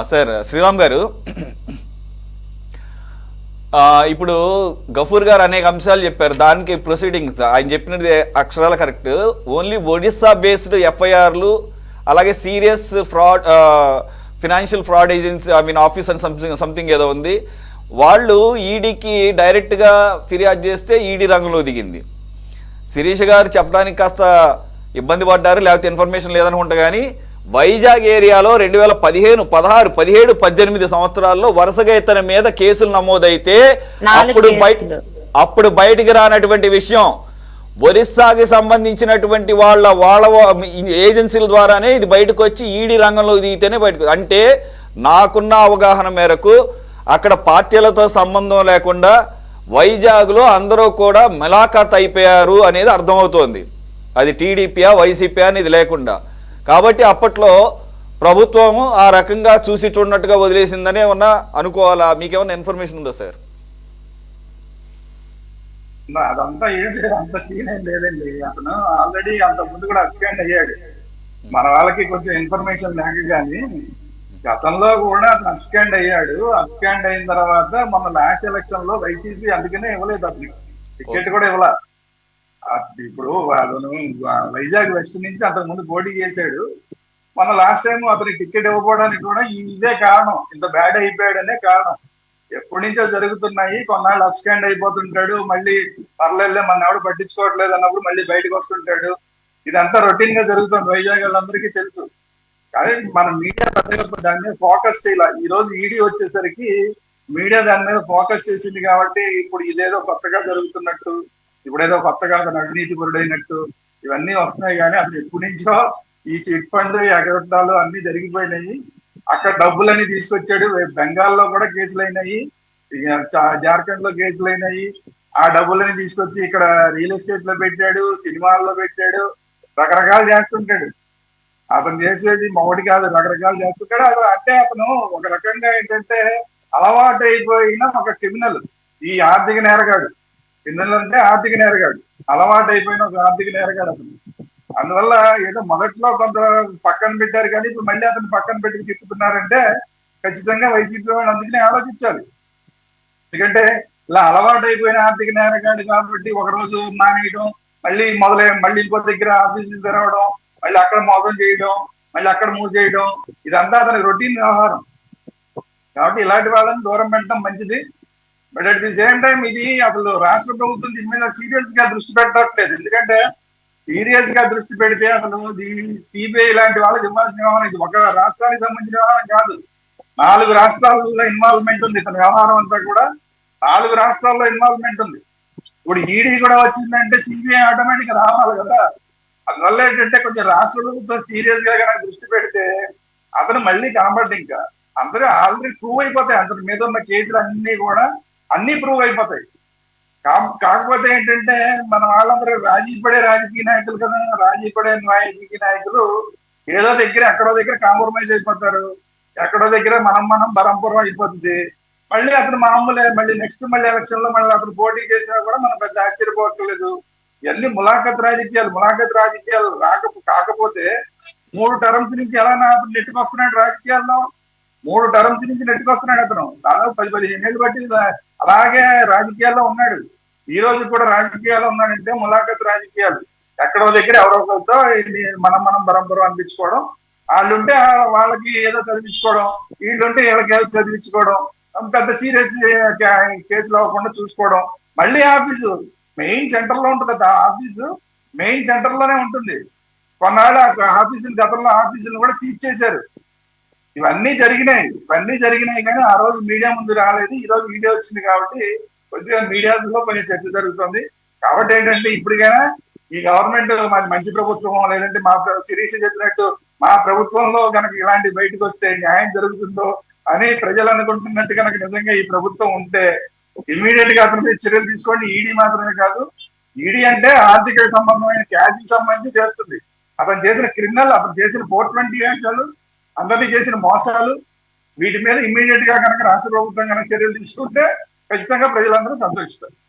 Sir Sriram గారు, ఇప్పుడు గఫూర్ గారు అనేక అంశాలు చెప్పారు. దానికి ప్రొసీడింగ్స్ ఆయన చెప్పినది అక్షరాల కరెక్ట్. ఓన్లీ ఒడిస్సా బేస్డ్ ఎఫ్ఐఆర్లు, అలాగే serious fraud, financial fraud agency office అని సంథింగ్ ఏదో ఉంది. వాళ్ళు ఈడీకి డైరెక్ట్గా ఫిర్యాదు చేస్తే ఈడీ రంగంలో దిగింది. శిరీష్ గారు చెప్పడానికి కాస్త ఇబ్బంది పడ్డారు, లేకపోతే ఇన్ఫర్మేషన్ లేదనుకుంటా. కానీ వైజాగ్ ఏరియాలో 2015, 16, 17, 18 సంవత్సరాల్లో వరుసగా ఇతని మీద కేసులు నమోదైతే అప్పుడు బయటికి రానటువంటి విషయం, ఒరిస్సాకి సంబంధించినటువంటి వాళ్ళ ఏజెన్సీల ద్వారానే ఇది బయటకు వచ్చి ఈడీ రంగంలో దిగితేనే బయటకు. అంటే నాకున్న అవగాహన మేరకు అక్కడ పార్టీలతో సంబంధం లేకుండా వైజాగ్లో అందరూ కూడా ములాఖాత్ అయిపోయారు అనేది అర్థమవుతోంది. అది టీడీపీయా వైసీపీ అనేది లేకుండా. కాబట్టి అప్పట్లో ప్రభుత్వము ఆ రకంగా చూసి చూడనట్టుగా వదిలేసిందనే ఏమన్నా అనుకోవాలా? మీకేమన్నా ఇన్ఫర్మేషన్ ఉందా సార్? అదంతా ఏంటి, అంత సీన్ ఏం లేదండి. అతను ఆల్రెడీ అంత ముందు కూడా అబ్స్కాండ్ అయ్యాడు. మన వాళ్ళకి కొంచెం ఇన్ఫర్మేషన్ లేక కానీ గతంలో కూడా అతను అబ్స్కాండ్ అయ్యాడు. అబ్స్కాండ్ అయిన తర్వాత మన లాస్ట్ ఎలక్షన్ లో వైసీపీ అందుకనే ఇవ్వలేదు అతనికి టికెట్ కూడా ఇవ్వాల. ఇప్పుడు అతను వైజాగ్ వెస్ట్ నుంచి అంతకు ముందు పోటీ చేశాడు. మన లాస్ట్ టైం అతనికి టికెట్ ఇవ్వకపోవడానికి కూడా ఇదే కారణం, ఇంత బ్యాడ్ అయిపోయాడనే కారణం. ఎప్పటి నుంచో జరుగుతున్నాయి. కొన్నాళ్ళు అబ్స్కాండ్ అయిపోతుంటాడు, మళ్ళీ పర్లేదులే మన ఎవడు పట్టించుకోవట్లేదు అన్నప్పుడు మళ్ళీ బయటకు వస్తుంటాడు. ఇదంతా రొటీన్ గా జరుగుతుంది, వైజాగ్ వాళ్ళందరికీ తెలుసు. కానీ మన మీడియా పెద్దగా దాని మీద ఫోకస్ చేయాలి. ఈ రోజు ఈడీ వచ్చేసరికి మీడియా దాని మీద ఫోకస్ చేసింది కాబట్టి ఇప్పుడు ఇదేదో కొత్తగా జరుగుతున్నట్టు, ఇప్పుడేదో కొత్తగా అవినీతి పరుడైనట్టు ఇవన్నీ వస్తున్నాయి. కానీ అసలు ఎప్పటి నుంచో ఈ చిట్ ఫండ్ ఎగరటాలు అన్ని జరిగిపోయినాయి. అక్కడ డబ్బులన్నీ తీసుకొచ్చాడు. బెంగాల్లో కూడా కేసులు అయినాయి, జార్ఖండ్ లో కేసులు అయినాయి. ఆ డబ్బులని తీసుకొచ్చి ఇక్కడ రియల్ ఎస్టేట్ లో పెట్టాడు, సినిమాల్లో పెట్టాడు, రకరకాలు చేస్తుంటాడు. అతను చేసేది మొదటి కాదు, రకరకాలు చేస్తుంటాడు. అసలు అంటే అతను ఒక రకంగా ఏంటంటే అలవాటు అయిపోయిన ఒక క్రిమినల్, ఈ ఆర్థిక నేరగాడు. క్రిమినల్ అంటే ఆర్థిక నేరగాడు, అలవాటు అయిపోయిన ఒక ఆర్థిక నేరగాడు అతను. అందువల్ల ఏదో మొదట్లో కొంత పక్కన పెట్టారు, కానీ ఇప్పుడు మళ్ళీ అతను పక్కన పెట్టి తిప్పుతున్నారంటే ఖచ్చితంగా వైసీపీ వాళ్ళు అందుకనే ఆలోచించాలి. ఎందుకంటే ఇలా అలవాటు అయిపోయిన ఆర్థిక నేరగాడు కాబట్టి ఒకరోజు మానేయడం, మళ్ళీ ఇంకో దగ్గర ఆఫీసులు తెరవడం, మళ్ళీ అక్కడ మోసం చేయడం, మళ్ళీ అక్కడ మూవ్ చేయడం, ఇదంతా అతని రొటీన్ వ్యవహారం. కాబట్టి ఇలాంటి వాళ్ళని దూరం పెట్టడం మంచిది. But at the same time ఇది అసలు రాష్ట్ర ప్రభుత్వం దీని మీద సీరియస్ గా దృష్టి పెట్టట్లేదు. ఎందుకంటే సీరియస్ గా దృష్టి పెడితే అసలు సిబిఐ లాంటి వాళ్ళకి ఇవ్వాల్సిన వ్యవహారం, ఇది ఒక రాష్ట్రానికి సంబంధించిన వ్యవహారం కాదు. 4 రాష్ట్రాల్లో ఇన్వాల్వ్మెంట్ ఉంది. ఇతని వ్యవహారం అంతా కూడా 4 రాష్ట్రాల్లో ఇన్వాల్వ్మెంట్ ఉంది. ఇప్పుడు ఈడీ కూడా వచ్చిందంటే సిబిఐ ఆటోమేటిక్ రావాలి కదా. అందువల్ల ఏంటంటే కొంచెం రాష్ట్ర ప్రభుత్వం సీరియస్ గా కనుక దృష్టి పెడితే అతను మళ్ళీ కనబడ్డ ఇంకా అందరూ ఆల్రెడీ ప్రూవ్ అయిపోతాయి. అతని మీద ఉన్న కేసులు అన్ని ప్రూవ్ అయిపోతాయి. కాకపోతే ఏంటంటే మన వాళ్ళందరూ రాజీ పడే రాజకీయ నాయకులు కదా, రాజీ పడే రాజకీయ నాయకులు ఏదో దగ్గర ఎక్కడో దగ్గర కాంప్రమైజ్ అయిపోతారు, ఎక్కడో దగ్గర మనం బరంపురం అయిపోతుంది. మళ్ళీ అతను మామూలే, మళ్ళీ ఎలక్షన్ లో మళ్ళీ అతను పోటీ చేసినా కూడా మనం పెద్ద ఆశ్చర్యపోవట్లేదు. ఇవన్నీ ములాఖత్ రాజకీయాలు కాకపోతే 3 టర్మ్స్ నుంచి ఎలా అతను నెట్టుకొస్తున్నాడు రాజకీయాల్లో. 3 టర్మ్స్ నుంచి నెట్టుకొస్తున్నాడు అతను. దాదాపు 10-15 ఏళ్ళు బట్టి అలాగే రాజకీయాల్లో ఉన్నాడు. ఈ రోజు కూడా రాజకీయాల్లో ఉన్నాడంటే ములాఖత్ రాజకీయాలు. ఎక్కడో దగ్గర ఎవరో ఒకరితో మనం బరంపురం అనిపించుకోవడం, వాళ్ళుంటే వాళ్ళకి ఏదో చదివించుకోవడం, వీళ్ళుంటే వీళ్ళకి ఏదో చదివించుకోవడం, పెద్ద సీరియస్ కేసులు అవ్వకుండా చూసుకోవడం. మళ్ళీ ఆఫీసు మెయిన్ సెంటర్ లో ఉంటుంది. ఆఫీసు మెయిన్ సెంటర్ లోనే ఉంటుంది. కొన్నాళ్ళు గతంలో ఆఫీసులు కూడా సీజ్ చేశారు. ఇవన్నీ జరిగినాయి కానీ ఆ రోజు మీడియా ముందు రాలేదు. ఈ రోజు మీడియా వచ్చింది కాబట్టి కొద్దిగా మీడియాలో కొంచెం చర్చ జరుగుతుంది. కాబట్టి ఏంటంటే ఇప్పటికైనా ఈ గవర్నమెంట్ మాది మంచి ప్రభుత్వం, లేదంటే మా శిరీష చెప్పినట్టు మా ప్రభుత్వంలో కనుక ఇలాంటి బయటకు వస్తే న్యాయం జరుగుతుందో అని ప్రజలు అనుకుంటున్నట్టు కనుక నిజంగా ఈ ప్రభుత్వం ఉంటే ఇమ్మీడియట్ గా అతని మీద చర్యలు తీసుకోండి. ఈడీ మాత్రమే కాదు, ఈడీ అంటే ఆర్థిక సంబంధమైన క్యాష్ సంబంధించి చేస్తుంది. అతను చేసిన క్రిమినల్, అతను చేసిన 420 యాక్టులు, అందరినీ చేసిన మోసాలు, వీటి మీద ఇమ్మీడియట్ గా కనుక రాష్ట్ర ప్రభుత్వం కనుక చర్యలు తీసుకుంటే ఖచ్చితంగా ప్రజలందరూ సంతోషిస్తారు.